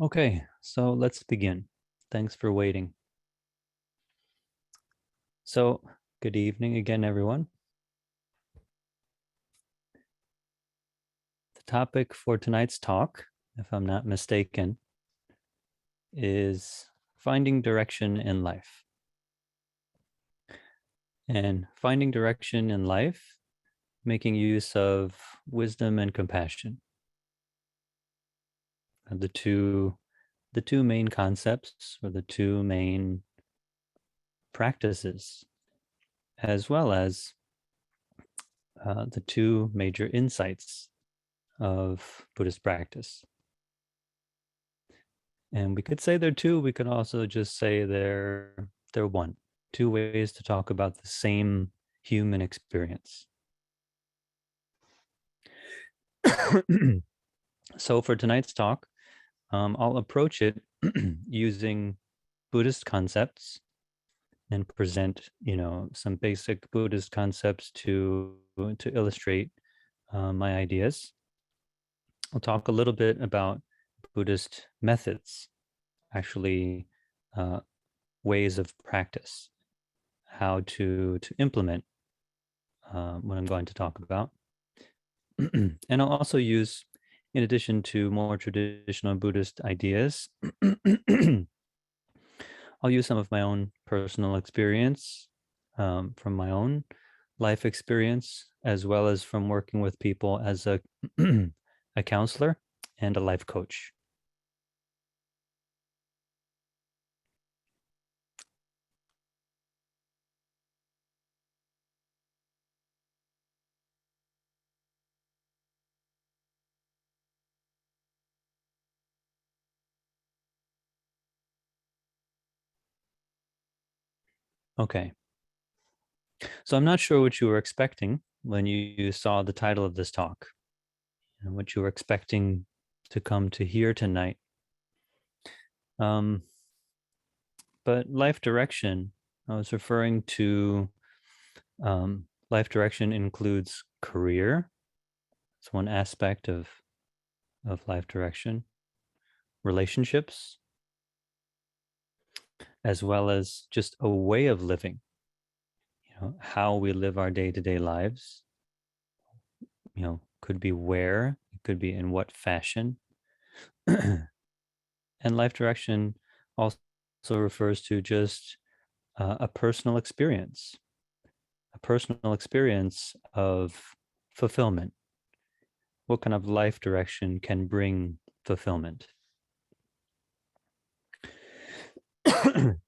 Okay, so let's begin. Thanks for waiting. So, good evening again, everyone. The topic for tonight's talk, if I'm not mistaken, is finding direction in life. And finding direction in life, making use of wisdom and compassion. The two main concepts, or the two main practices, as well as the two major insights of Buddhist practice. And we could say they're two. We could also just say they're one. Two ways to talk about the same human experience. So for tonight's talk, I'll approach it using Buddhist concepts and present, some basic Buddhist concepts to illustrate my ideas. I'll talk a little bit about Buddhist methods, actually ways of practice, how to implement what I'm going to talk about. And I'll also use, in addition to more traditional Buddhist ideas, I'll use some of my own personal experience from my own life experience, as well as from working with people as a a counselor and a life coach. Okay, so I'm not sure what you were expecting when you saw the title of this talk and what you were expecting to come to hear tonight. Um, but life direction, I was referring to life direction includes career. It's one aspect of life direction, relationships, as well as just a way of living, how we live our day-to-day lives, could be where, it could be in what fashion. And life direction also refers to just a personal experience of fulfillment. What kind of life direction can bring fulfillment?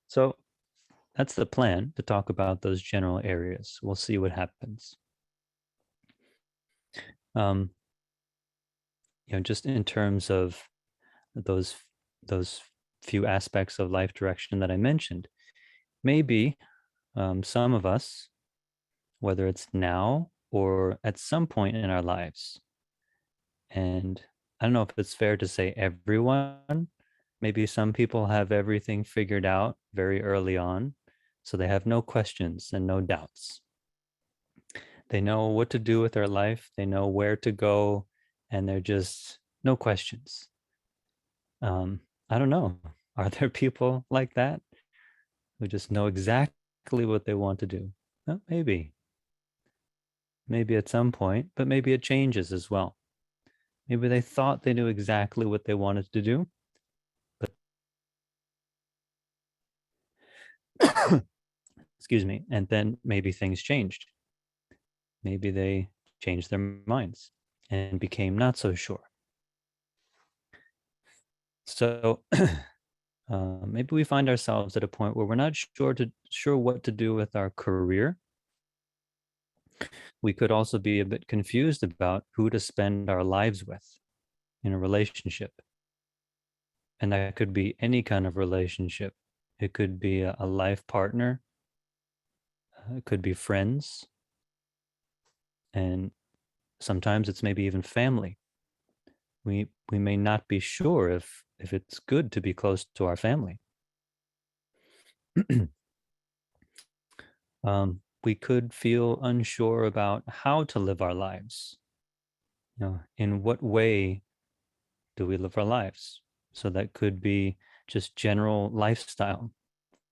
So that's the plan, to talk about those general areas. We'll see what happens. Um, just in terms of those those few aspects of life direction that I mentioned, maybe some of us, whether it's now or at some point in our lives, and I don't know if it's fair to say everyone, maybe some people have everything figured out very early on, so they have no questions and no doubts. They know what to do with their life, they know where to go, and they're just no questions. I don't know. Are there people like that who just know exactly what they want to do? Well, maybe at some point, but maybe it changes as well. Maybe they thought they knew exactly what they wanted to do, but excuse me, and then maybe things changed. Maybe they changed their minds and became not so sure. So maybe we find ourselves at a point where we're not sure what to do with our career. We could also be a bit confused about who to spend our lives with in a relationship. And that could be any kind of relationship. It could be a life partner, it could be friends, and sometimes it's maybe even family. We may not be sure if it's good to be close to our family. We could feel unsure about how to live our lives. In what way do we live our lives? So that could be just general lifestyle.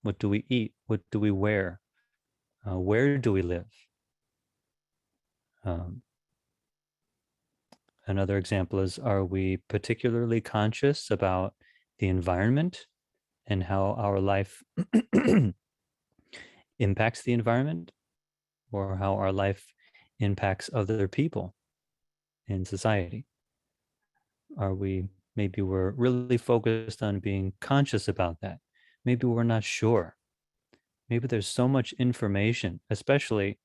What do we eat? What do we wear? Where do we live? Um, Another example is, are we particularly conscious about the environment and how our life impacts the environment, or how our life impacts other people in society? Are we, maybe we're really focused on being conscious about that. Maybe we're not sure. Maybe there's so much information, especially,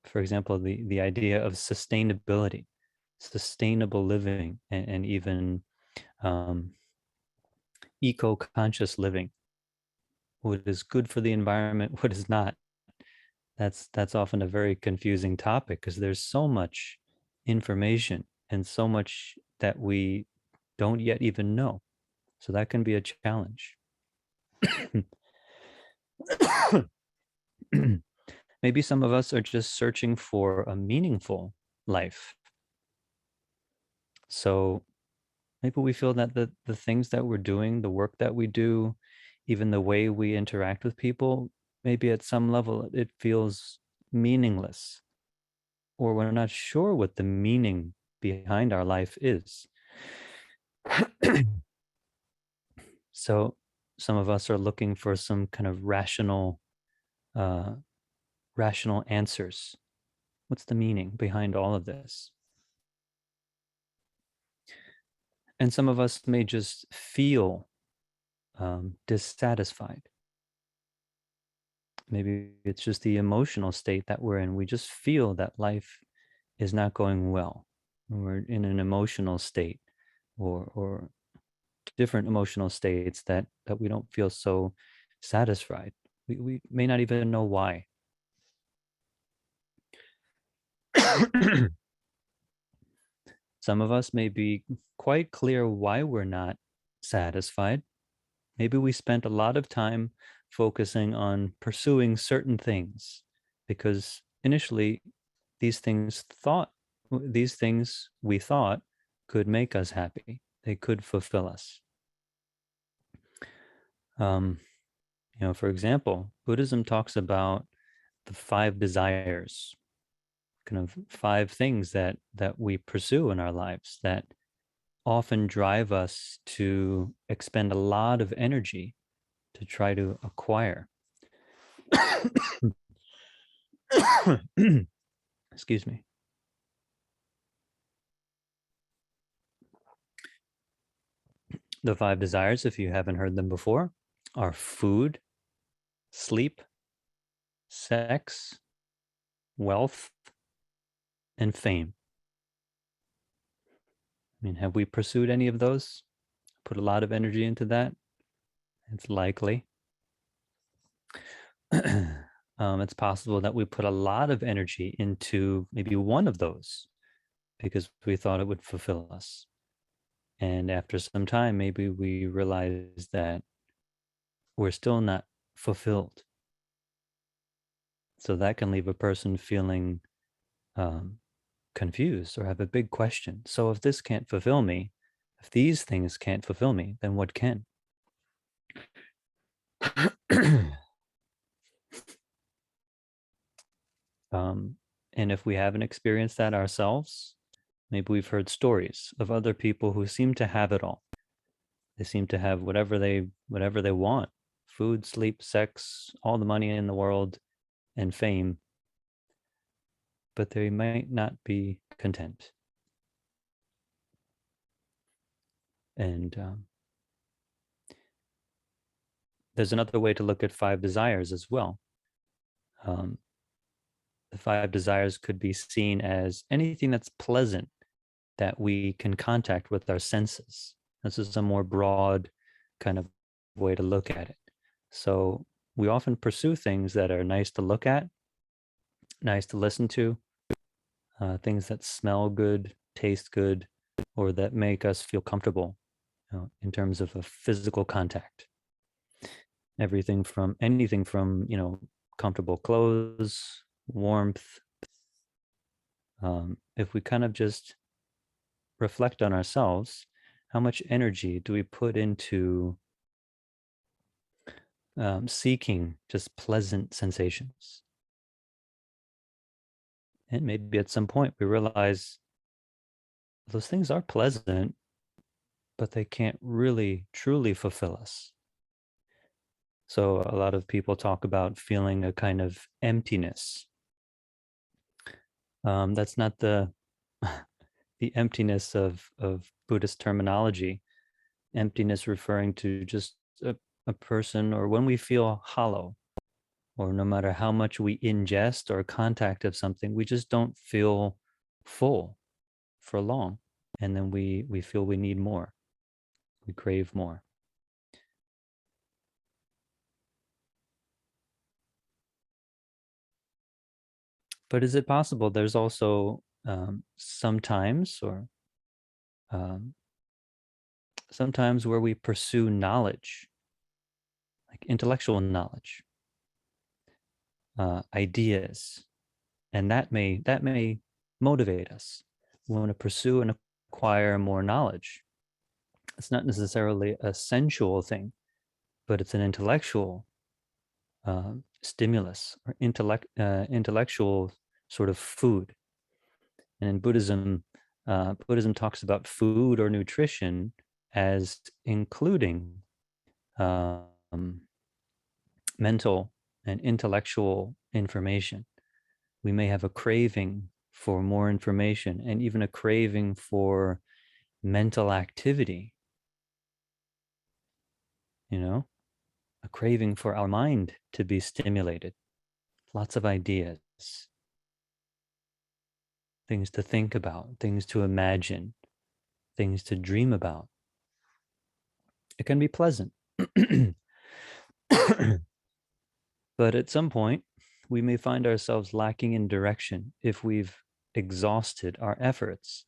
for example, the idea of sustainability, sustainable living, and even um, eco-conscious living. What is good for the environment, what is not. That's often a very confusing topic because there's so much information and so much that we don't yet even know. So that can be a challenge. Maybe some of us are just searching for a meaningful life. So maybe we feel that the things that we're doing, the work that we do, even the way we interact with people, maybe at some level it feels meaningless, or we're not sure what the meaning behind our life is. So some of us are looking for some kind of uh, rational answers. What's the meaning behind all of this? And some of us may just feel dissatisfied. Maybe it's just the emotional state that we're in. We just feel that life is not going well. We're in an emotional state, or different emotional states that we don't feel so satisfied. We may not even know why. Some of us may be quite clear why we're not satisfied. Maybe we spent a lot of time focusing on pursuing certain things because initially these things thought these things we thought could make us happy. They could fulfill us. Um, for example, Buddhism talks about the five desires, kind of five things that we pursue in our lives that often drive us to expend a lot of energy to try to acquire. Excuse me. The five desires, if you haven't heard them before, are food, sleep, sex, wealth, and fame. I mean, have we pursued any of those? Put a lot of energy into that? It's likely. It's possible that we put a lot of energy into maybe one of those because we thought it would fulfill us. And after some time, maybe we realize that we're still not fulfilled. So that can leave a person feeling um, confused or have a big question. So if this can't fulfill me, if these things can't fulfill me, then what can? And if we haven't experienced that ourselves, maybe we've heard stories of other people who seem to have it all. They seem to have whatever they want: food, sleep, sex, all the money in the world, and fame, but they might not be content. And there's another way to look at five desires as well. Um, the five desires could be seen as anything that's pleasant that we can contact with our senses. This is a more broad kind of way to look at it. So we often pursue things that are nice to look at, nice to listen to, things that smell good, taste good, or that make us feel comfortable, in terms of a physical contact. Anything from comfortable clothes, warmth. If we kind of just reflect on ourselves, How much energy do we put into seeking just pleasant sensations? And maybe at some point we realize those things are pleasant, but they can't really truly fulfill us. So a lot of people talk about feeling a kind of emptiness. That's not the the emptiness of Buddhist terminology. Emptiness referring to just a person, or when we feel hollow, or no matter how much we ingest or contact of something, we just don't feel full for long. And then we feel we need more. We crave more. But is it possible there's also sometimes, or um, sometimes where we pursue knowledge, like intellectual knowledge, ideas, and that may motivate us. We want to pursue and acquire more knowledge. It's not necessarily a sensual thing, but it's an intellectual stimulus, or intellectual sort of food. And in Buddhism, Buddhism talks about food or nutrition as including um, mental and intellectual information. We may have a craving for more information, and even a craving for mental activity, you know, a craving for our mind to be stimulated. Lots of ideas, things to think about, things to imagine, things to dream about. It can be pleasant. But at some point, we may find ourselves lacking in direction if we've exhausted our efforts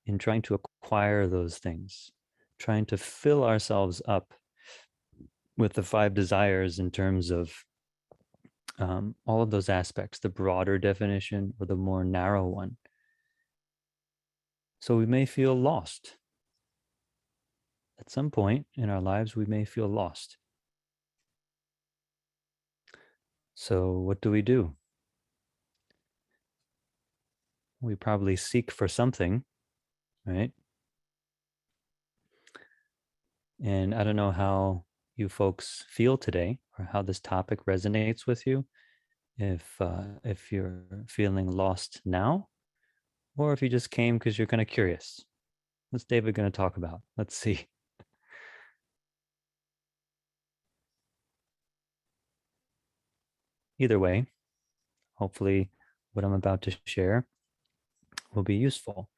in trying to acquire those things, trying to fill ourselves up with the five desires in terms of all of those aspects, the broader definition or the more narrow one. So we may feel lost. At some point in our lives, we may feel lost. So what do? We probably seek for something, right? And I don't know how you folks feel today, or how this topic resonates with you. If you're feeling lost now, or if you just came because you're kind of curious. What's David going to talk about? Let's see. Either way, hopefully what I'm about to share will be useful,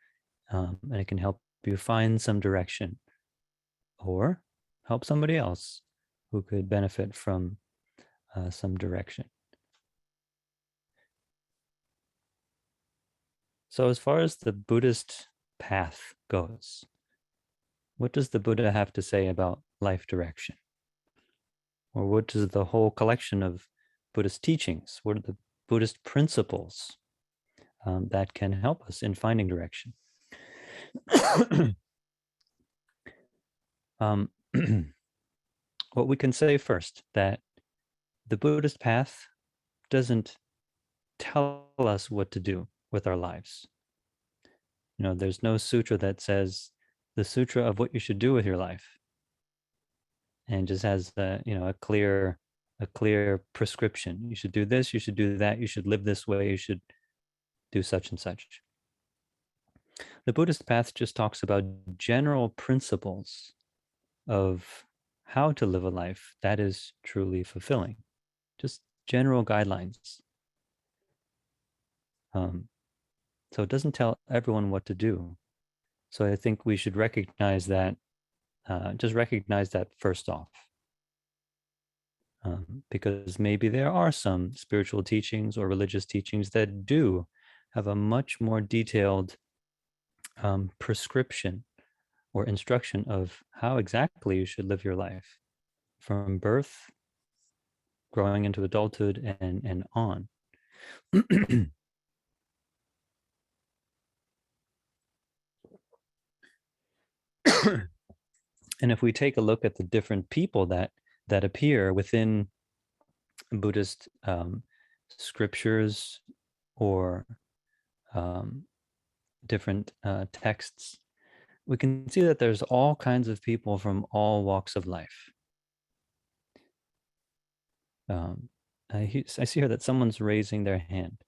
and it can help you find some direction, or help somebody else who could benefit from some direction. So, as far as the Buddhist path goes, what does the Buddha have to say about life direction? Or what does the whole collection of Buddhist teachings, what are the Buddhist principles that can help us in finding direction? um, what we can say first, that the Buddhist path doesn't tell us what to do with our lives. You know, there's no sutra that says the sutra of what you should do with your life, and just has a clear prescription. You should do this, you should do that, you should live this way, you should do such and such. The Buddhist path just talks about general principles of how to live a life that is truly fulfilling, just general guidelines. Um, so it doesn't tell everyone what to do. So I think we should recognize that, just recognize that first off. Because maybe there are some spiritual teachings or religious teachings that do have a much more detailed prescription or instruction of how exactly you should live your life from birth, growing into adulthood, and on. And if we take a look at the different people that appear within Buddhist scriptures or um, different texts, we can see that there's all kinds of people from all walks of life. I see here that someone's raising their hand.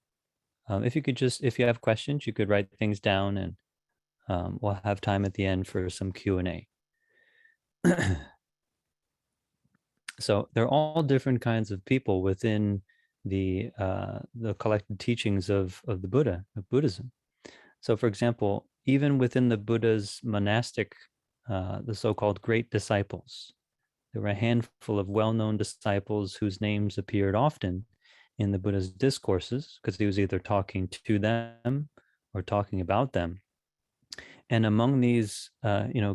If you could just, if you have questions, you could write things down, and we'll have time at the end for some Q&A. So they're all different kinds of people within the collected teachings of the Buddha, of Buddhism. So, for example, even within the Buddha's monastic, the so-called great disciples, there were a handful of well-known disciples whose names appeared often in the Buddha's discourses because he was either talking to them or talking about them. And among these,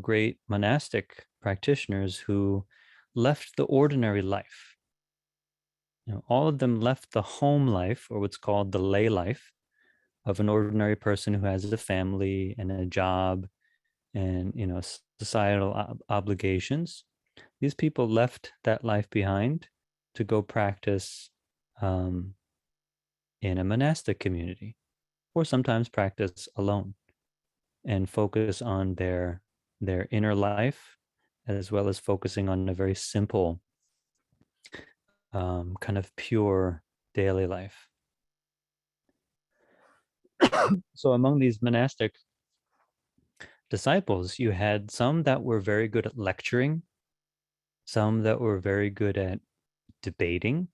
great monastic practitioners who left the ordinary life, all of them left the home life, or what's called the lay life, of an ordinary person who has a family and a job and societal obligations. These people left that life behind to go practice in a monastic community, or sometimes practice alone and focus on their inner life, as well as focusing on a very simple kind of pure daily life. So among these monastic disciples, you had some that were very good at lecturing, some that were very good at debating,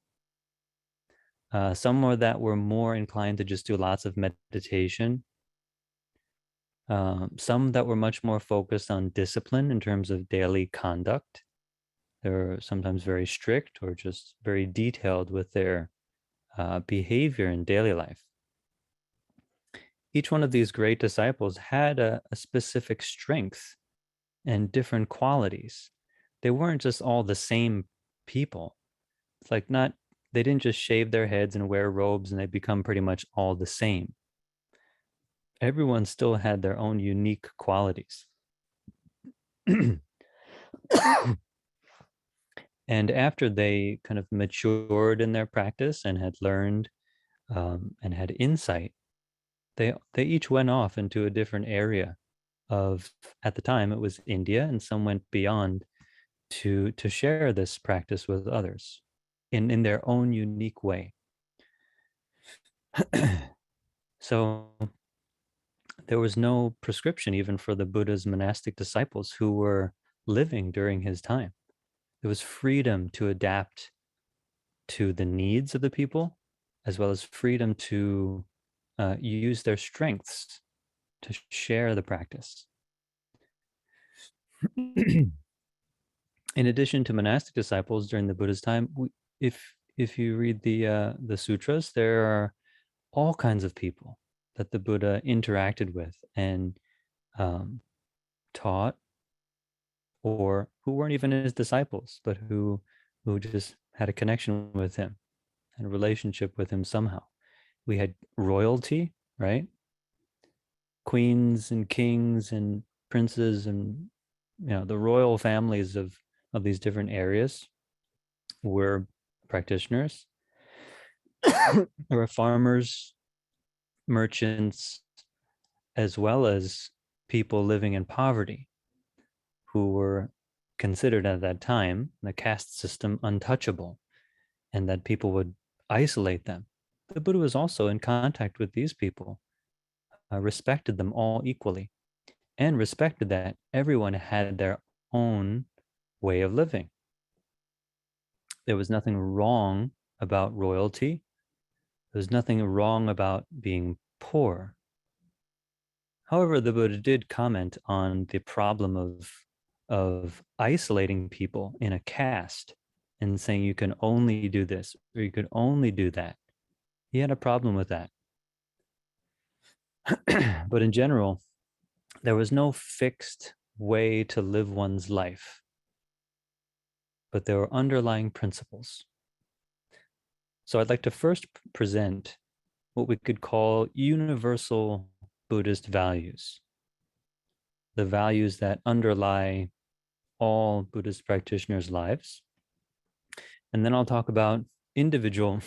some more that were more inclined to just do lots of meditation, some that were much more focused on discipline in terms of daily conduct. They were sometimes very strict or just very detailed with their behavior in daily life. Each one of these great disciples had a specific strength and different qualities. They weren't just all the same people. It's like they didn't just shave their heads and wear robes and they become pretty much all the same. Everyone still had their own unique qualities. And after they kind of matured in their practice and had learned and had insight, they each went off into a different area of, at the time it was India, and some went beyond to share this practice with others in their own unique way. So there was no prescription even for the Buddha's monastic disciples who were living during his time. There was freedom to adapt to the needs of the people, as well as freedom to use their strengths to share the practice. In addition to monastic disciples during the Buddha's time, if you read the sutras, there are all kinds of people that the Buddha interacted with and taught, or who weren't even his disciples, but who just had a connection with him and a relationship with him somehow. We had royalty, right? Queens and kings and princes and the royal families of these different areas were practitioners. There were farmers, merchants, as well as people living in poverty who were considered at that time, the caste system, untouchable, and that people would isolate them. The Buddha was also in contact with these people, respected them all equally, and respected that everyone had their own way of living. There was nothing wrong about royalty. There was nothing wrong about being poor. However, the Buddha did comment on the problem of isolating people in a caste and saying you can only do this or you can only do that. He had a problem with that. But in general, there was no fixed way to live one's life, but there were underlying principles. So I'd like to first present what we could call universal Buddhist values, the values that underlie all Buddhist practitioners' lives. And then I'll talk about individual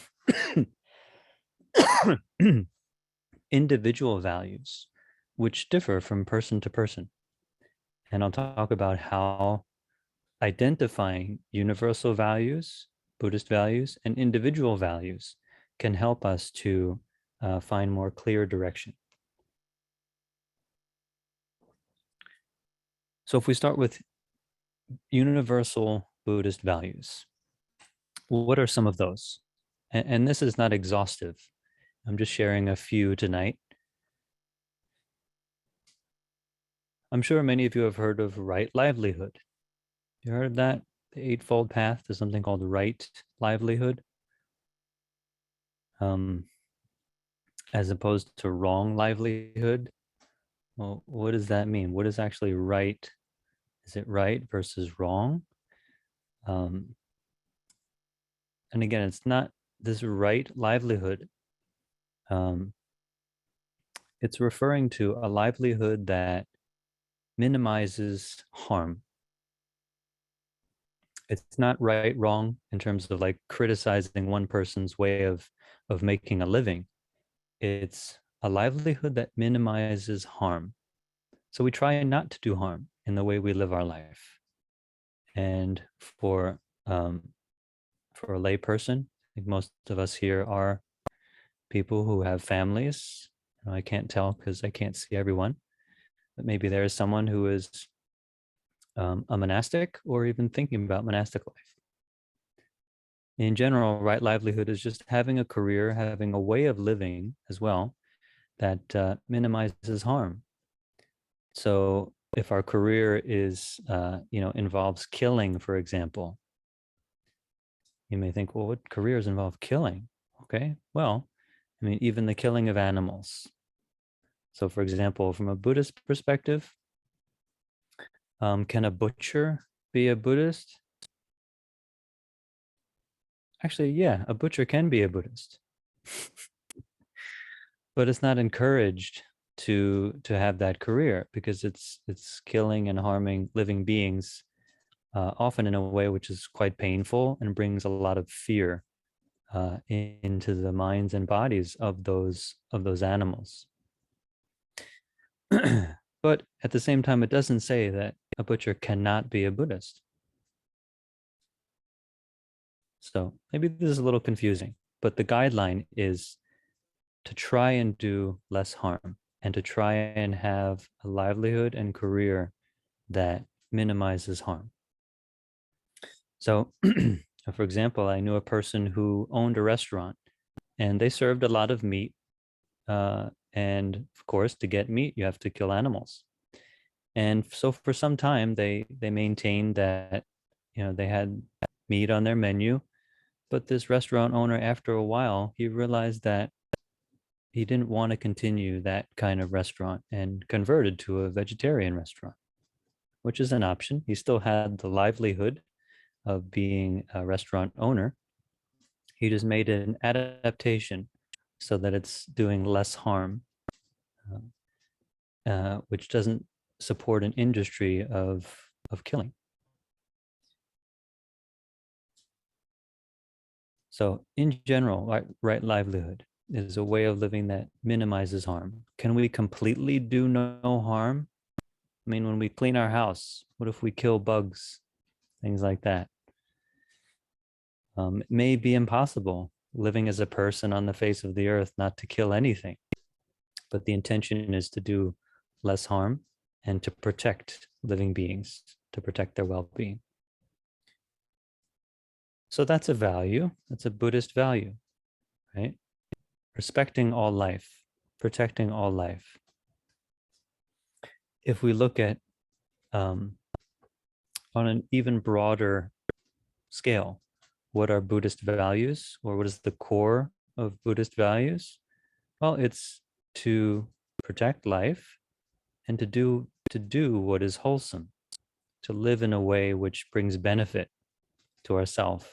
individual values, which differ from person to person. And I'll talk about how identifying universal values, Buddhist values, and individual values can help us to find more clear direction. So if we start with universal Buddhist values, what are some of those? And this is not exhaustive. I'm just sharing a few tonight. I'm sure many of you have heard of right livelihood. You heard of that? The Eightfold Path to something called right livelihood, as opposed to wrong livelihood. Well, what does that mean? What is actually right? Is it right versus wrong? And again, it's not this right livelihood. It's referring to a livelihood that minimizes harm. It's not right, wrong in terms of like criticizing one person's way of making a living. It's a livelihood that minimizes harm. So we try not to do harm in the way we live our life. And for a lay person, I think most of us here are people who have families. I can't tell because I can't see everyone, but maybe there is someone who is a monastic or even thinking about monastic life. In general, right livelihood is just having a career, having a way of living as well that minimizes harm. So if our career is, involves killing, for example, you may think, well, what careers involve killing? Okay, well, I mean, even the killing of animals. So for example, from a Buddhist perspective, can a butcher be a Buddhist? Actually, yeah, a butcher can be a Buddhist, but it's not encouraged to have that career because it's killing and harming living beings, often in a way which is quite painful and brings a lot of fear into the minds and bodies of those animals. But at the same time, it doesn't say that a butcher cannot be a Buddhist. So maybe this is a little confusing, but the guideline is to try and do less harm and to try and have a livelihood and career that minimizes harm. So, for example, I knew a person who owned a restaurant and they served a lot of meat. And of course, to get meat, you have to kill animals. And so for some time, they maintained that, they had meat on their menu. But this restaurant owner, after a while, he realized that he didn't want to continue that kind of restaurant and converted to a vegetarian restaurant, which is an option. He still had the livelihood of being a restaurant owner. He just made an adaptation so that it's doing less harm, which doesn't support an industry of killing. So in general, right livelihood is a way of living that minimizes harm. Can we completely do no harm? I mean, when we clean our house, what if we kill bugs, things like that? It may be impossible living as a person on the face of the earth not to kill anything, but the intention is to do less harm and to protect living beings, to protect their well-being. So that's a value. That's a Buddhist value, right? Respecting all life, protecting all life. If we look at on an even broader scale, what are Buddhist values, or what is the core of Buddhist values? Well, it's to protect life and to do what is wholesome, to live in a way which brings benefit to ourselves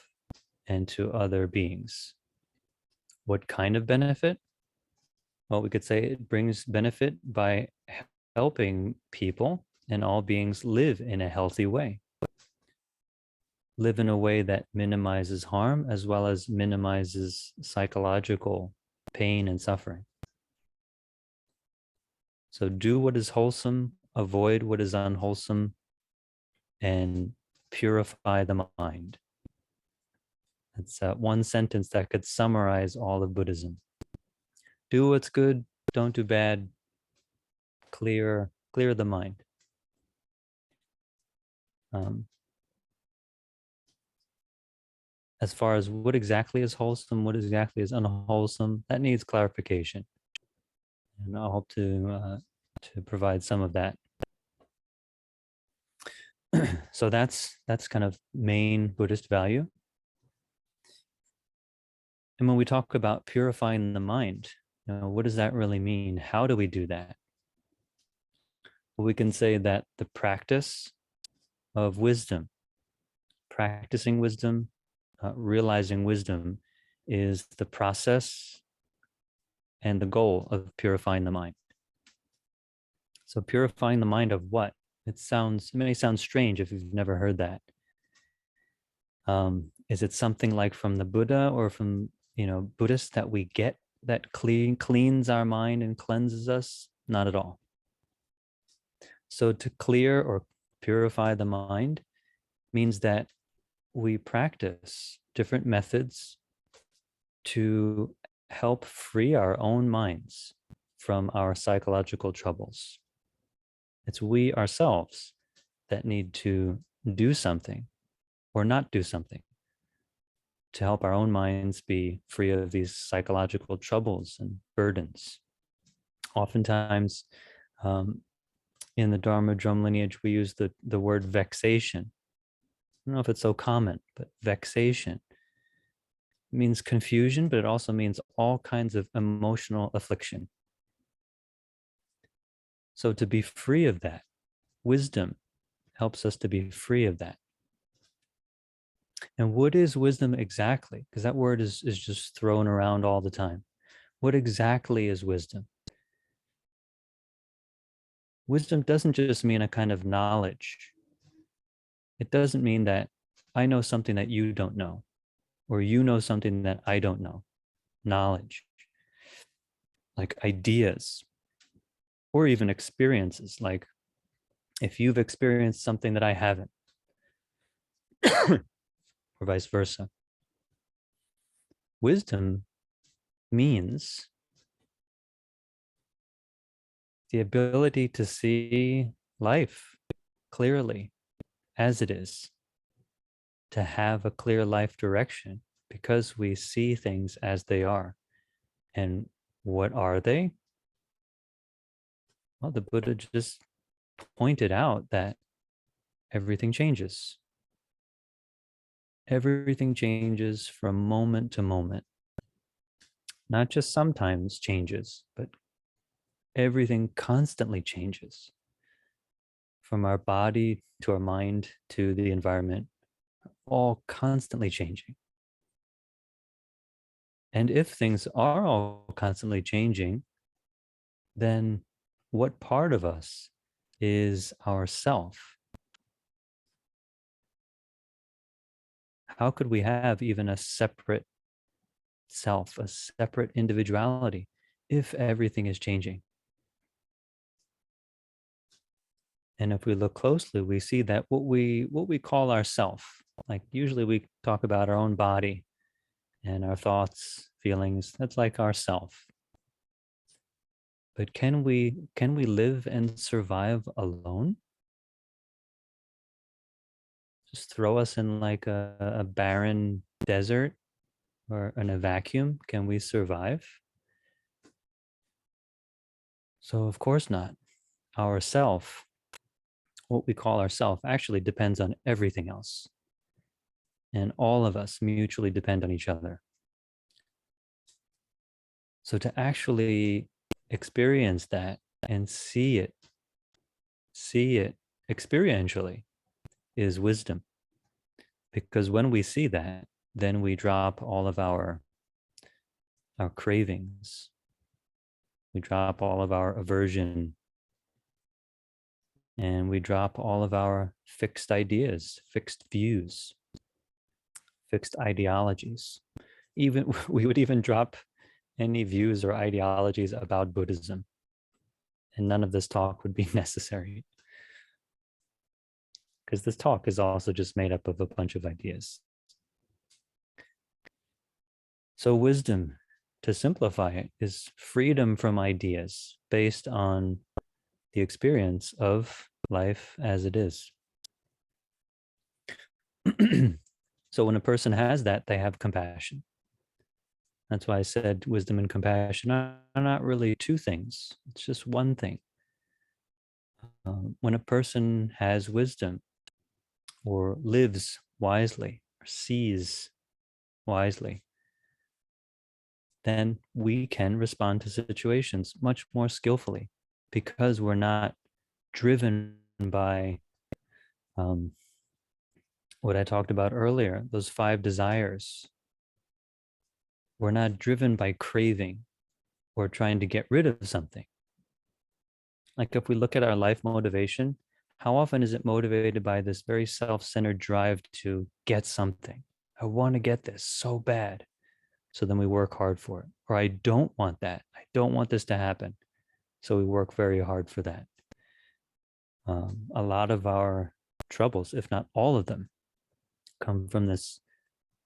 and to other beings. What kind of benefit? Well, we could say it brings benefit by helping people and all beings live in a healthy way. live in a way that minimizes harm as well as minimizes psychological pain and suffering. So do what is wholesome, avoid what is unwholesome, and purify the mind. That's one sentence that could summarize all of Buddhism. Do what's good, don't do bad, clear the mind. Um, as far as what exactly is wholesome, what exactly is unwholesome, that needs clarification. And I'll hope to provide some of that. So that's kind of main Buddhist value. And when we talk about purifying the mind, what does that really mean? How do we do that? Well, we can say that the practice of wisdom, practicing wisdom, realizing wisdom is the process and the goal of purifying the mind. So purifying the mind of what? It may sound strange if you've never heard that. Is it something like from the Buddha or from Buddhists that we get that cleans our mind and cleanses us? Not at all. So to clear or purify the mind means that we practice different methods to help free our own minds from our psychological troubles. It's we ourselves that need to do something or not do something to help our own minds be free of these psychological troubles and burdens. Oftentimes, in the Dharma drum lineage, we use the word vexation. I don't know if it's so common, but vexation means confusion, but it also means all kinds of emotional affliction. So to be free of that, wisdom helps us to be free of that. And what is wisdom exactly? Because that word is just thrown around all the time. What exactly is wisdom? Wisdom doesn't just mean a kind of knowledge. It doesn't mean that I know something that you don't know, or you know something that I don't know. Knowledge, like ideas, or even experiences, like if you've experienced something that I haven't, or vice versa. Wisdom means the ability to see life clearly as it is, to have a clear life direction because we see things as they are. And what are they? Well, the Buddha just pointed out that everything changes. Everything changes from moment to moment. Not just sometimes changes, but everything constantly changes. From our body to our mind to the environment, all constantly changing. And if things are all constantly changing, then what part of us is ourself? How could we have even a separate self, a separate individuality, if everything is changing? And if we look closely, we see that what we call ourself, like usually we talk about our own body and our thoughts, feelings, that's like ourself. But can we live and survive alone? Just throw us in like a barren desert or in a vacuum. Can we survive? So of course not. Ourself, what we call ourself, actually depends on everything else. And all of us mutually depend on each other. So to actually experience that and see it experientially is wisdom. Because when we see that, then we drop all of our cravings. We drop all of our aversion. And we drop all of our fixed ideas, fixed views. fixed ideologies. Even we would even drop any views or ideologies about Buddhism, and none of this talk would be necessary, because this talk is also just made up of a bunch of ideas. So wisdom, to simplify it, is freedom from ideas based on the experience of life as it is. So when a person has that, they have compassion. That's why I said wisdom and compassion are not really two things. It's just one thing. When a person has wisdom or lives wisely or sees wisely, then we can respond to situations much more skillfully, because we're not driven by what I talked about earlier, those 5 desires. We're not driven by craving or trying to get rid of something. Like if we look at our life motivation, how often is it motivated by this very self-centered drive to get something? I want to get this so bad. So then we work hard for it. Or I don't want that. I don't want this to happen. So we work very hard for that. A lot of our troubles, if not all of them, come from this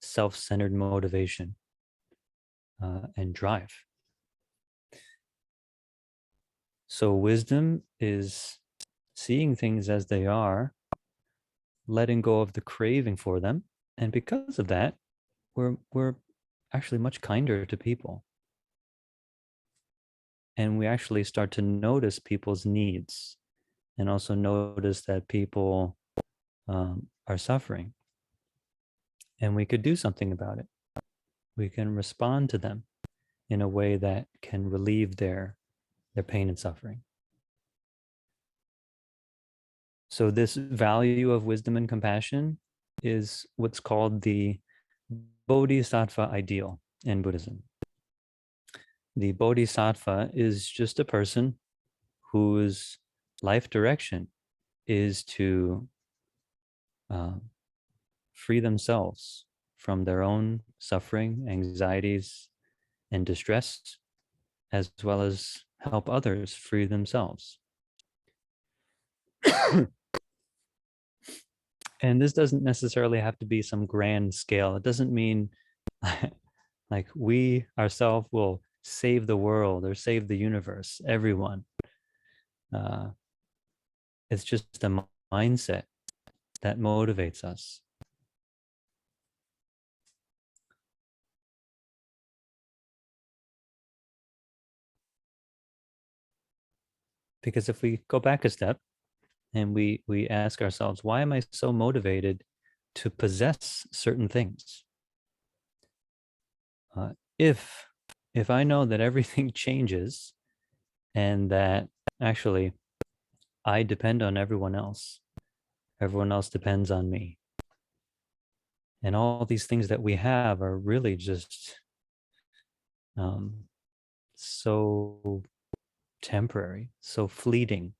self-centered motivation and drive. So wisdom is seeing things as they are, letting go of the craving for them. And because of that, we're actually much kinder to people. And we actually start to notice people's needs, and also notice that people are suffering. And we could do something about it. We can respond to them in a way that can relieve their pain and suffering. So this value of wisdom and compassion is what's called the bodhisattva ideal in Buddhism. The bodhisattva is just a person whose life direction is to free themselves from their own suffering, anxieties, and distress, as well as help others free themselves. And this doesn't necessarily have to be some grand scale. It doesn't mean like we ourselves will save the world or save the universe, everyone. It's just a mindset that motivates us. Because if we go back a step and we ask ourselves, why am I so motivated to possess certain things? If I know that everything changes and that actually I depend on everyone else depends on me, and all these things that we have are really just so temporary, so fleeting.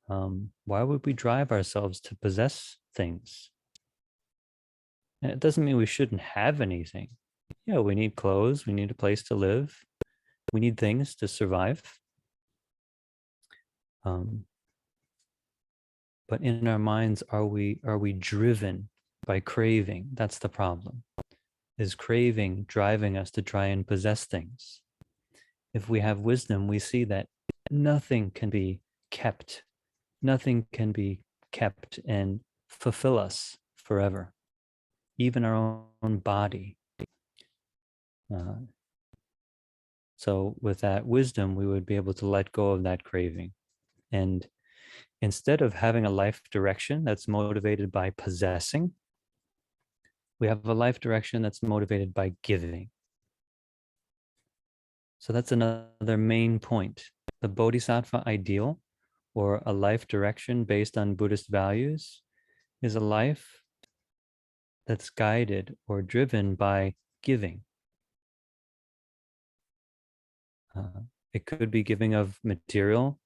Why would we drive ourselves to possess things? And it doesn't mean we shouldn't have anything. Yeah, we need clothes, we need a place to live, we need things to survive. But in our minds, are we driven by craving? That's the problem. Is craving driving us to try and possess things? If we have wisdom, we see that nothing can be kept. Nothing can be kept and fulfill us forever. Even our own body. So with that wisdom, we would be able to let go of that craving. And instead of having a life direction that's motivated by possessing, we have a life direction that's motivated by giving. So that's another main point. The bodhisattva ideal, or a life direction based on Buddhist values, is a life that's guided or driven by giving. It could be giving of material,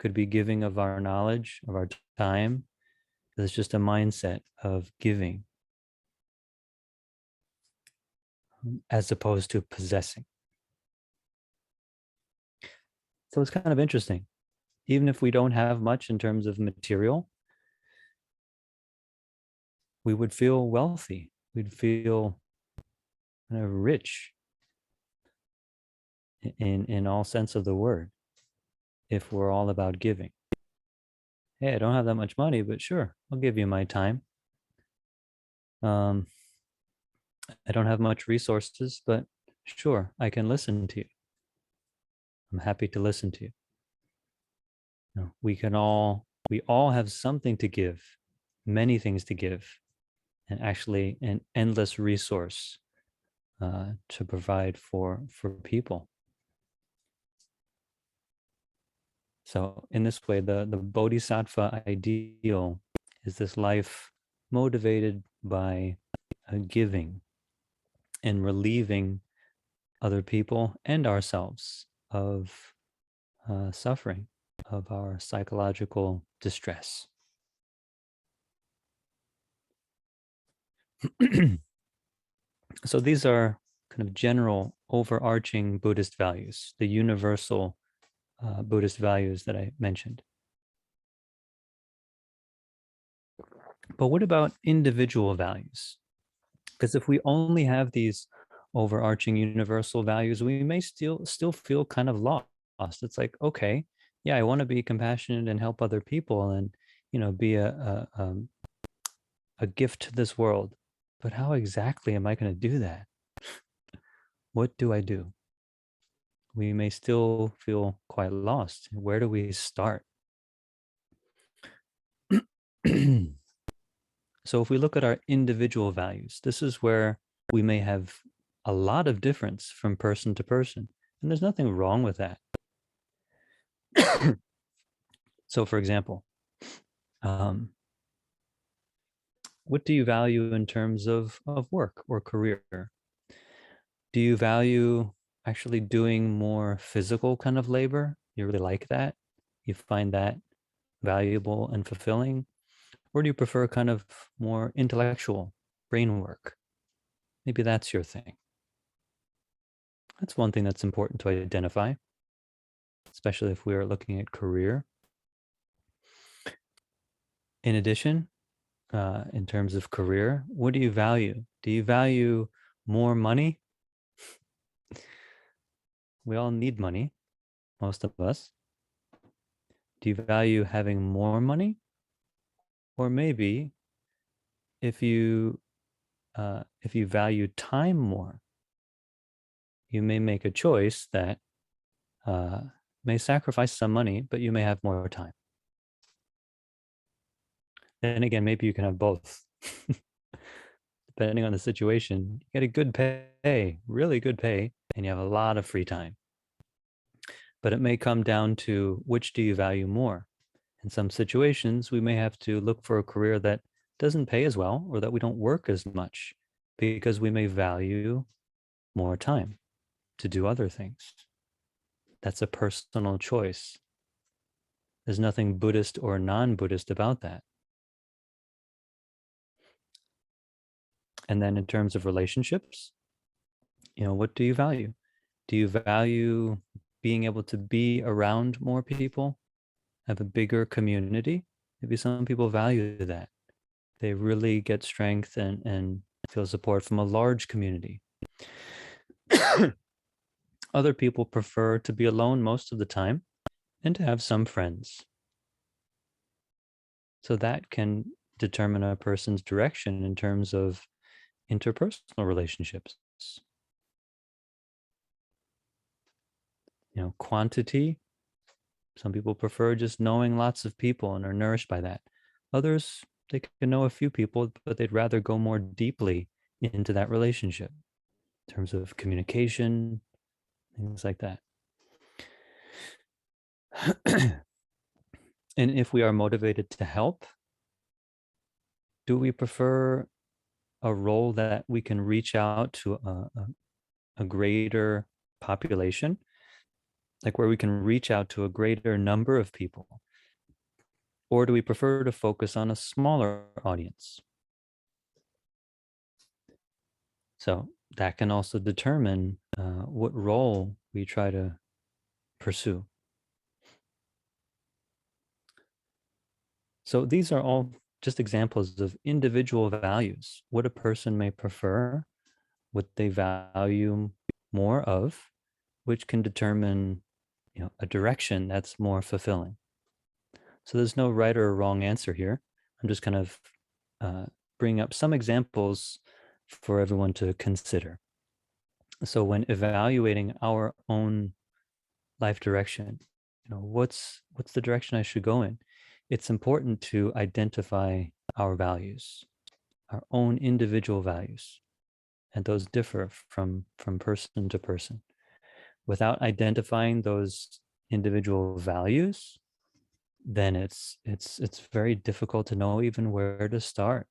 could be giving of our knowledge, of our time. It's just a mindset of giving. as opposed to possessing. So it's kind of interesting. Even if we don't have much in terms of material, we would feel wealthy. We'd feel kind of rich in all sense of the word if we're all about giving. Hey, I don't have that much money, but sure, I'll give you my time. Um, I don't have much resources, but sure, I can listen to you. I'm happy to listen to you. We all have something to give, many things to give, and actually an endless resource to provide for people. So in this way, the bodhisattva ideal is this life motivated by giving and relieving other people and ourselves of suffering, of our psychological distress. So these are kind of general overarching Buddhist values, the universal Buddhist values that I mentioned. But what about individual values? Because if we only have these overarching universal values, we may still feel kind of lost. It's like, okay, yeah, I want to be compassionate and help other people, and be a gift to this world. But how exactly am I going to do that? What do I do? We may still feel quite lost. Where do we start? So if we look at our individual values, this is where we may have a lot of difference from person to person. And there's nothing wrong with that. So for example, what do you value in terms of work or career? Do you value actually doing more physical kind of labor? You really like that? You find that valuable and fulfilling? Or do you prefer kind of more intellectual brain work? Maybe that's your thing. That's one thing that's important to identify, especially if we are looking at career. In addition, in terms of career, what do you value? Do you value more money? We all need money, most of us. Do you value having more money? Or maybe if you value time more, you may make a choice that may sacrifice some money, but you may have more time. Then again, maybe you can have both. Depending on the situation, you get a good pay, really good pay, and you have a lot of free time. But it may come down to which do you value more? In some situations, we may have to look for a career that doesn't pay as well or that we don't work as much because we may value more time to do other things. That's a personal choice. There's nothing Buddhist or non-Buddhist about that. And then in terms of relationships, what do you value? Do you value being able to be around more people, have a bigger community? Maybe some people value that. They really get strength and feel support from a large community. Other people prefer to be alone most of the time and to have some friends. So that can determine a person's direction in terms of interpersonal relationships. Quantity. Some people prefer just knowing lots of people and are nourished by that. Others, they can know a few people, but they'd rather go more deeply into that relationship in terms of communication, things like that. And if we are motivated to help, do we prefer a role that we can reach out to a greater population, like where we can reach out to a greater number of people? Or do we prefer to focus on a smaller audience? So that can also determine what role we try to pursue. So these are all just examples of individual values, what a person may prefer, what they value more of, which can determine, a direction that's more fulfilling. So there's no right or wrong answer here. I'm just kind of uh, bringing up some examples for everyone to consider. So when evaluating our own life direction, what's the direction I should go in? It's important to identify our values, our own individual values, and those differ from person to person. Without identifying those individual values, then it's very difficult to know even where to start.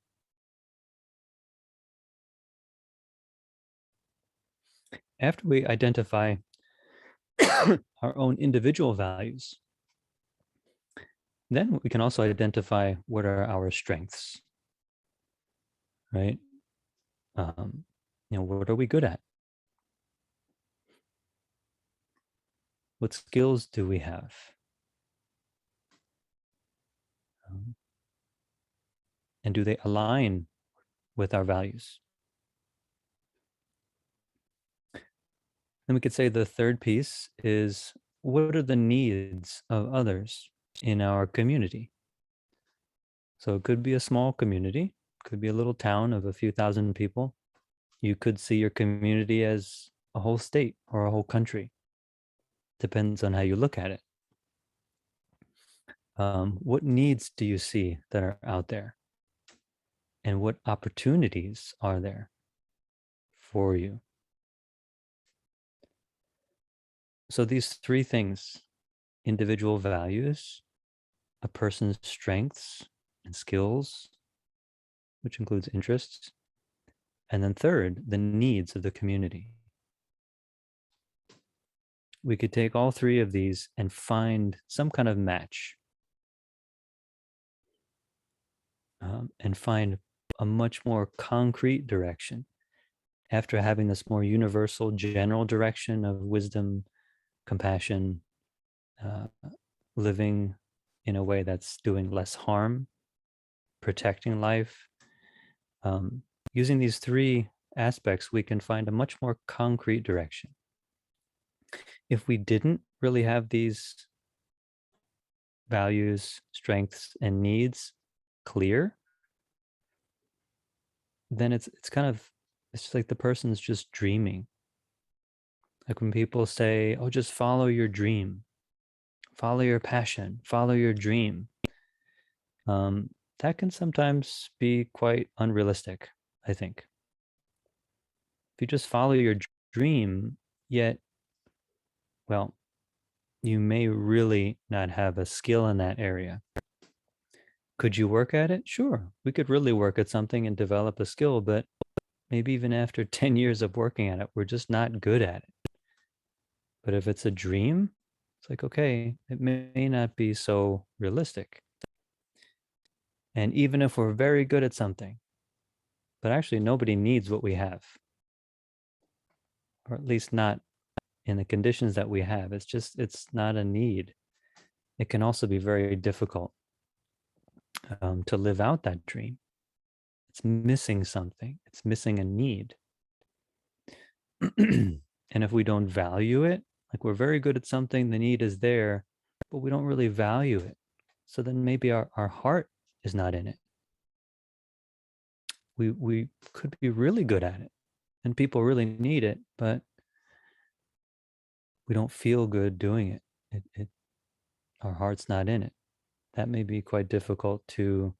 After we identify our own individual values, then we can also identify what are our strengths, right? Um, what are we good at? What skills do we have? Um, and do they align with our values? Then we could say the third piece is, what are the needs of others in our community? So it could be a small community, could be a little town of a few thousand people. You could see your community as a whole state or a whole country. Depends on how you look at it. What needs do you see that are out there? And what opportunities are there for you? So these three things, individual values, a person's strengths and skills, which includes interests, and then third, the needs of the community. We could take all three of these and find some kind of match, and find a much more concrete direction after having this more universal general direction of wisdom, compassion, uh, living in a way that's doing less harm, protecting life. Um, Using these three aspects, we can find a much more concrete direction. If we didn't really have these values, strengths, and needs clear, then it's kind of, it's just like the person's just dreaming. Like when people say, "Oh, just follow your dream, follow your passion, follow your dream," um, that can sometimes be quite unrealistic, I think. If you just follow your dream, yet, well, you may really not have a skill in that area. Could you work at it? Sure, we could really work at something and develop a skill, but maybe even after 10 years of working at it, we're just not good at it. But if it's a dream, it's like, okay, it may not be so realistic. And even if we're very good at something, but actually nobody needs what we have, or at least not in the conditions that we have, it's not a need. It can also be very difficult to live out that dream. It's missing something, it's missing a need. And if we don't value it, like we're very good at something, the need is there, but we don't really value it. So then maybe our heart is not in it. We could be really good at it and people really need it, but we don't feel good doing it. Our heart's not in it. That may be quite difficult to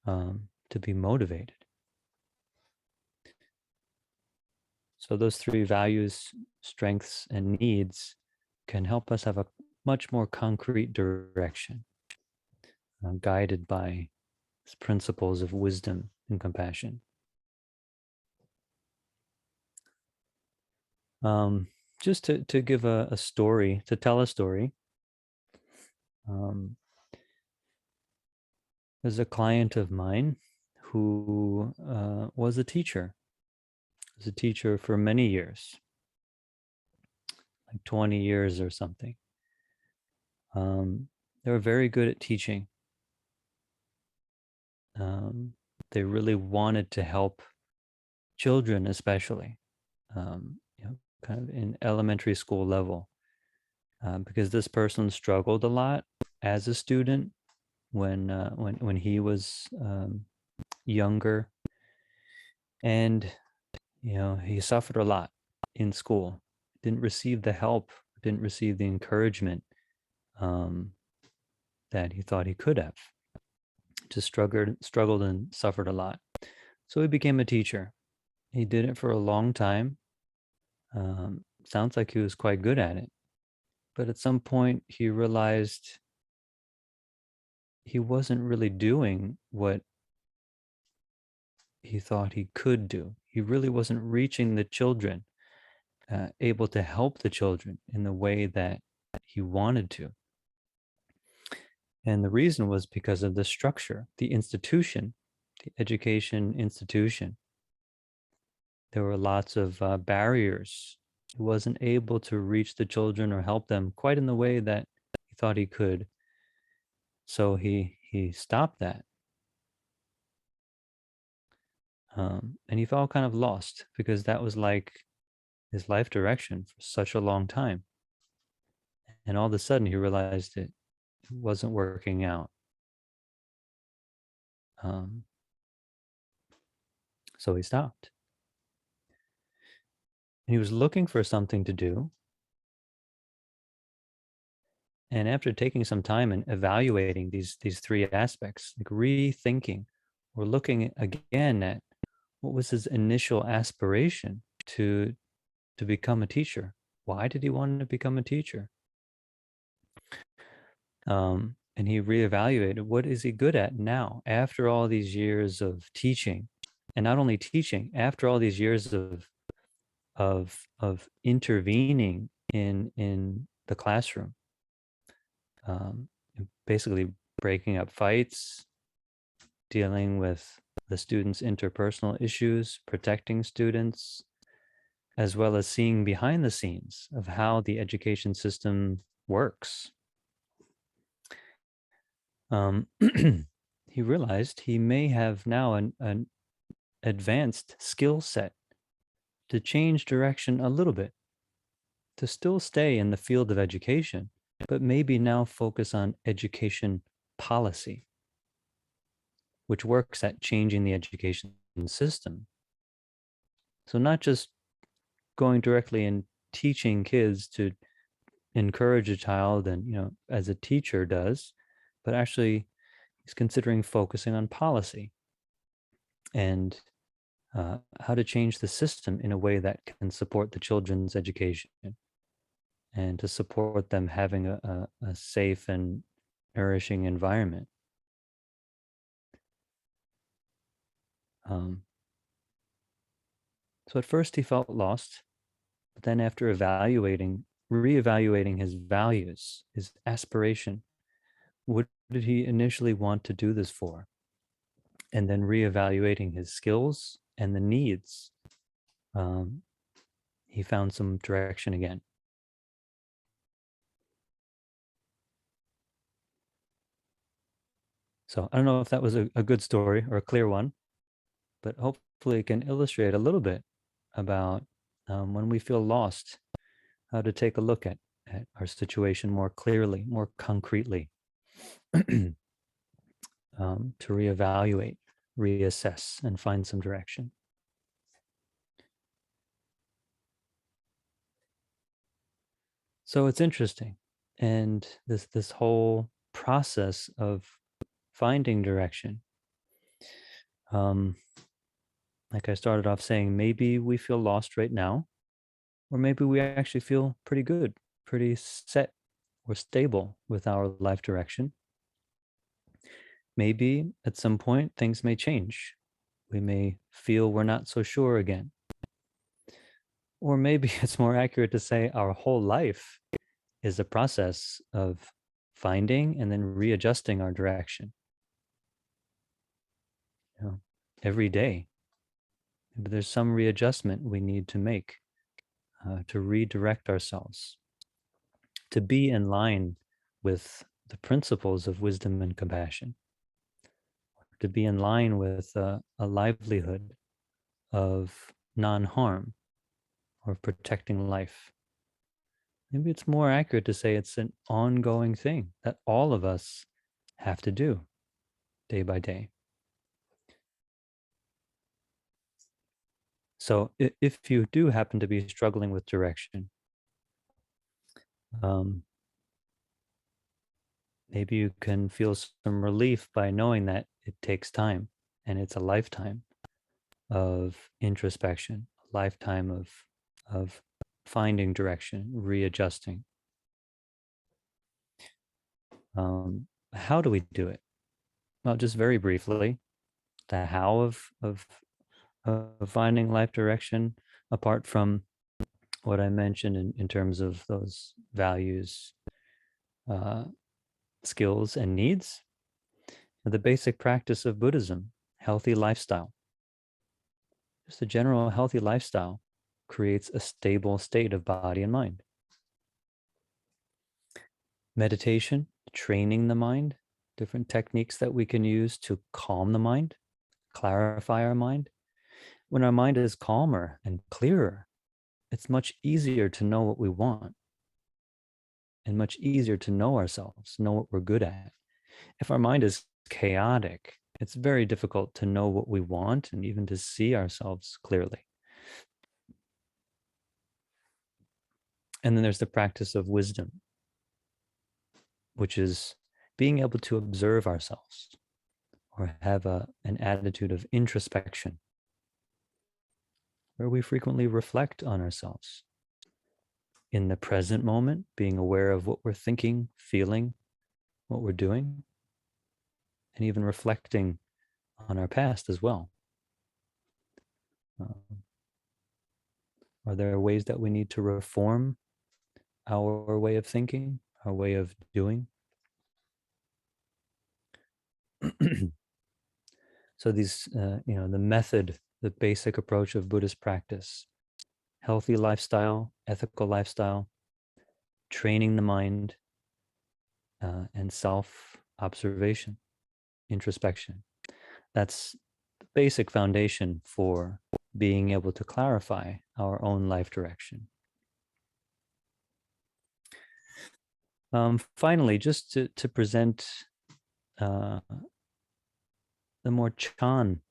be motivated. So those three values, strengths, and needs can help us have a much more concrete direction, guided by principles of wisdom and compassion. Just to give a story, to tell a story, there's a client of mine who was a teacher, was a teacher for many years, like 20 years or something. They were very good at teaching. Um, they really wanted to help children, especially, kind of in elementary school level, because this person struggled a lot as a student when he was younger, and he suffered a lot in school. Didn't receive the help, didn't receive the encouragement um, that he thought he could have. Just struggled and suffered a lot. So he became a teacher. He did it for a long time. Sounds like he was quite good at it. But at some point, he realized he wasn't really doing what he thought he could do. He really wasn't reaching the children, able to help the children in the way that he wanted to. And the reason was because of the structure, the institution, the education institution. There were lots of barriers. He wasn't able to reach the children or help them quite in the way that he thought he could. So he stopped that. And he felt kind of lost because that was like his life direction for such a long time. And all of a sudden he realized it wasn't working out. Um, so he stopped. And he was looking for something to do. And after taking some time and evaluating these three aspects, like rethinking or looking again at what was his initial aspiration to become a teacher. Why did he want to become a teacher? And he reevaluated, what is he good at now after all these years of teaching, and not only teaching, after all these years of intervening in the classroom, um, basically breaking up fights, dealing with the students' interpersonal issues, protecting students, as well as seeing behind the scenes of how the education system works. He realized he may have now an advanced skill set to change direction a little bit, to still stay in the field of education, but maybe now focus on education policy, which works at changing the education system. So not just going directly and teaching kids to encourage a child and, as a teacher does, but actually he's considering focusing on policy and how to change the system in a way that can support the children's education and to support them having a safe and nourishing environment. So at first he felt lost, but then after reevaluating his values, his aspiration, what did he initially want to do this for? And then reevaluating his skills and the needs, he found some direction again. So I don't know if that was a good story or a clear one, but hopefully it can illustrate a little bit about when we feel lost, how to take a look at our situation more clearly, more concretely, to reevaluate, reassess, and find some direction. So it's interesting. And this whole process of finding direction, like I started off saying, maybe we feel lost right now, or maybe we actually feel pretty good, pretty set or stable with our life direction. Maybe at some point things may change. We may feel we're not so sure again. Or maybe it's more accurate to say our whole life is a process of finding and then readjusting our direction. Every day Maybe there's some readjustment we need to make to redirect ourselves, to be in line with the principles of wisdom and compassion, to be in line with a livelihood of non-harm or protecting life. Maybe it's more accurate to say it's an ongoing thing that all of us have to do day by day. So if you do happen to be struggling with direction, um, maybe you can feel some relief by knowing that it takes time and it's a lifetime of introspection, a lifetime of finding direction, readjusting. How do we do it? Well, just very briefly, the how of finding life direction, apart from what I mentioned in terms of those values, uh, skills, and needs, the basic practice of Buddhism, healthy lifestyle. Just a general healthy lifestyle creates a stable state of body and mind. Meditation, training the mind, different techniques that we can use to calm the mind, clarify our mind. When our mind is calmer and clearer, it's much easier to know what we want and much easier to know ourselves, know what we're good at. If our mind is chaotic, it's very difficult to know what we want and even to see ourselves clearly. And then there's the practice of wisdom, which is being able to observe ourselves or have an attitude of introspection, where we frequently reflect on ourselves in the present moment, being aware of what we're thinking, feeling, what we're doing, and even reflecting on our past as well. Are there ways that we need to reform our way of thinking, our way of doing? So these, the method, the basic approach of Buddhist practice, healthy lifestyle, ethical lifestyle, training the mind, and self-observation, introspection. That's the basic foundation for being able to clarify our own life direction. Finally, just to present the more Chan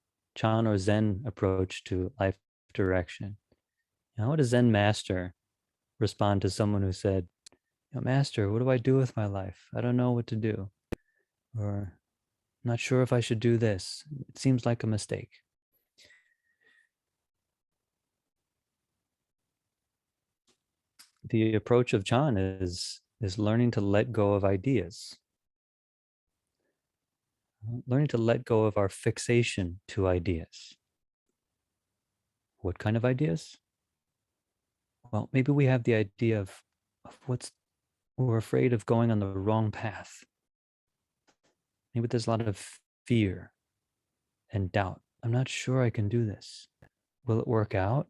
or Zen approach to life direction. How would a Zen master respond to someone who said, Master, what do I do with my life? I don't know what to do. Or, I'm not sure if I should do this. It seems like a mistake. The approach of Chan is learning to let go of ideas, learning to let go of our fixation to ideas. What kind of ideas? Well, maybe we have the idea of we're afraid of going on the wrong path. Maybe there's a lot of fear and doubt. I'm not sure I can do this. Will it work out?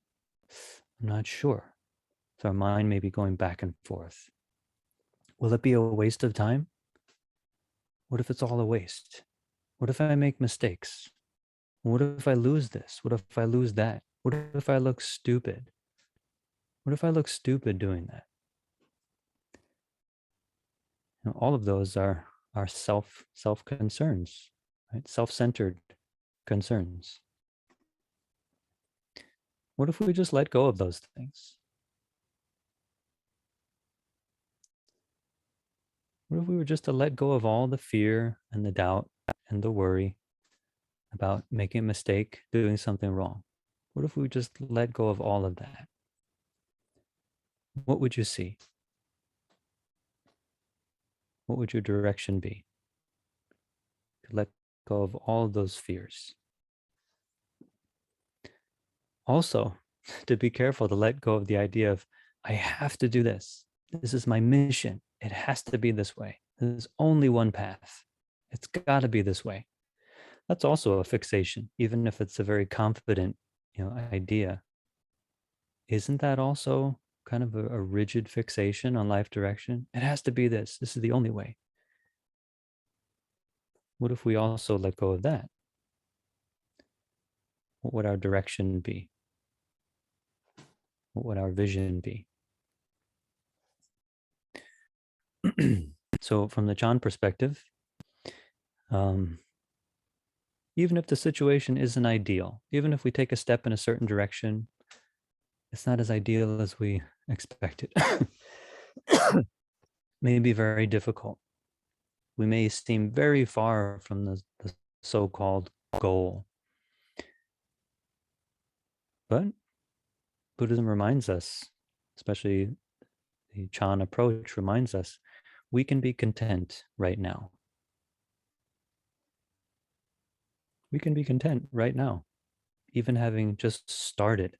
I'm not sure. So our mind may be going back and forth. Will it be a waste of time? What if it's all a waste? What if I make mistakes? What if I lose this? What if I lose that? What if I look stupid? What if I look stupid doing that? All of those are self concerns, right? Self-centered concerns. What if we just let go of those things? What if we were just to let go of all the fear and the doubt and the worry about making a mistake, doing something wrong? What if we just let go of all of that? What would you see? What would your direction be? To let go of all of those fears. Also, to be careful to let go of the idea of, I have to do this. This is my mission. It has to be this way. There's only one path. It's got to be this way. That's also a fixation, even if it's a very confident idea, isn't that also kind of a rigid fixation on life direction? It has to be this. This is the only way. What if we also let go of that? What would our direction be? What would our vision be? So, from the Chan perspective, um, even if the situation isn't ideal, even if we take a step in a certain direction, it's not as ideal as we expected. May be very difficult. We may seem very far from the so-called goal. But Buddhism reminds us, especially the Chan approach reminds us, we can be content right now. We can be content right now, even having just started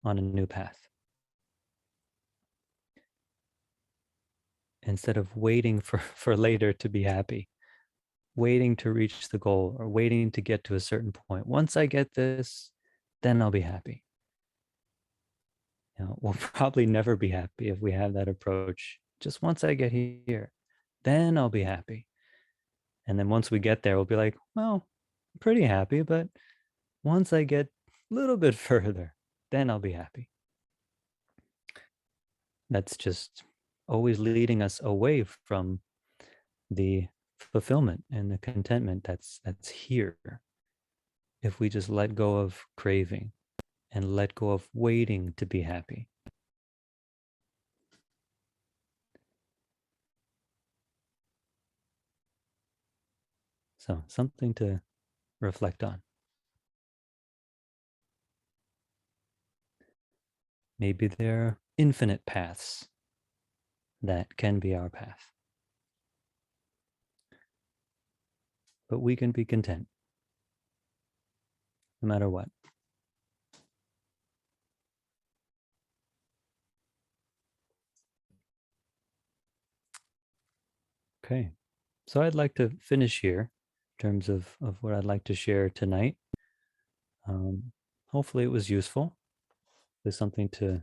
on a new path. Instead of waiting for later to be happy, waiting to reach the goal or waiting to get to a certain point. Once I get this, then I'll be happy. We'll probably never be happy if we have that approach. Just once I get here, then I'll be happy. And then once we get there, we'll be like, well, I'm pretty happy, but once I get a little bit further, then I'll be happy. That's just always leading us away from the fulfillment and the contentment that's here. If we just let go of craving and let go of waiting to be happy. So, something to reflect on. Maybe there are infinite paths that can be our path. But we can be content no matter what. Okay. So I'd like to finish here in terms of what I'd like to share tonight. Hopefully it was useful. There's something to